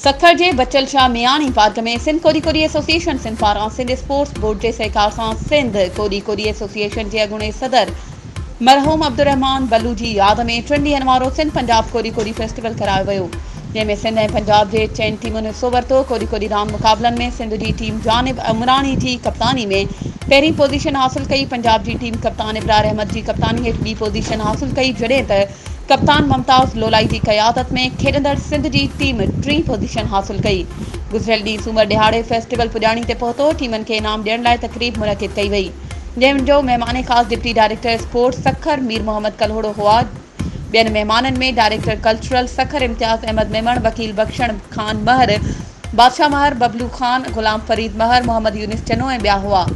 सखर जे बचल शाह मियानी पार्क में सिंध कोरी कोरी एसोसिएशन सिंध पारां सिंध स्पोर्ट्स बोर्ड के सहकार सां सिंध कोरी कोरी एसोसिएशन के अॻूणे सदर मरहूम अब्दुर्रहमान बल्लू जी याद में 3 ॾींहनि वारो सिंध पंजाब कोरी कोरी फेस्टिवल करायो वियो, जंहिंमें सिंध ऐं पंजाब जे 4 टीमुनि हिसो वरितो। कोरी कोरी रांदि मुक़ाबलनि में सिंध जी टीम जानिब उमरानी जी कप्तानी में पहिरीं पोज़ीशन हासिल कई। पंजाब जी टीम कप्तान इब्रार अहमद जी कप्तानी हेठि ॿी पोज़ीशन हासिल कई, जॾहिं त कप्तान मुमताज़ लोलाई की क़यादत में खेॾंदड़ सिंध जी टीम 3 पोज़ीशन हासिल कई। गुज़िरियल ॾींहुं सूमर ॾिहाड़े फेस्टिवल पुॼाणी ते पहुतो। टीमनि खे इनाम ॾियण लाइ तक़रीब मुनक़िद कई वई, जंहिंजो महिमान ख़ासि deputy director sports Sukkur Mir Mohammad Kalhoro हुआ। ॿियनि महिमाननि में डायरेक्टर कल्चरल सखर इम्तियाज़ अहमद मेमण, वकील बख्शण खान महर, बादशाह महर, बबलू खान, गुलाम फरीद महर, मोहम्मद यूनिस चनो ऐं ॿिया हुआ।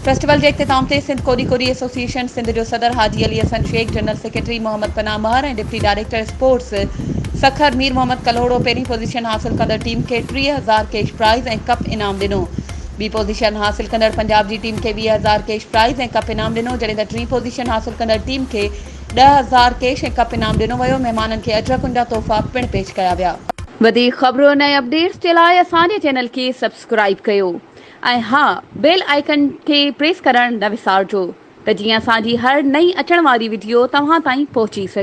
फेस्टिवल के इख्तिताम ते सिंध कोरी कोरी एसोसिएशन सिंध जो सदर हाजी अली हसन शेख, जनरल सेक्रेटरी मोहम्मद पनाह महर ऐं deputy director sports Sukkur Mir Mohammad Kalhoro पहिरीं पोज़ीशन हासिल कंदड़ टीम के 30,000 कैश प्राइज़ ऐं कप इनाम ॾिनो। ॿी पोज़ीशन हासिल कंदड़ पंजाब जी टीम के 20,000 कैश प्राइज़ ऐं कप इनाम ॾिनो, जॾहिं त 3 पोज़ीशन हासिल कंदड़ टीम के 10,000 कैश ऐं कप इनाम ॾिनो वियो। महिमाननि खे अजरकुनि जा तोहफ़ा पिणु पेश कया विया। वधीक ख़बरुनि ऐं अपडेट्स जे लाइ असांजे चैनल खे सब्सक्राइब कयो ऐं हाँ, बेल आइकन खे प्रेस करणु न विसारिजो त जीअं असांजी हर नई अचण वारी वीडियो तव्हां ताईं पहुची सघे।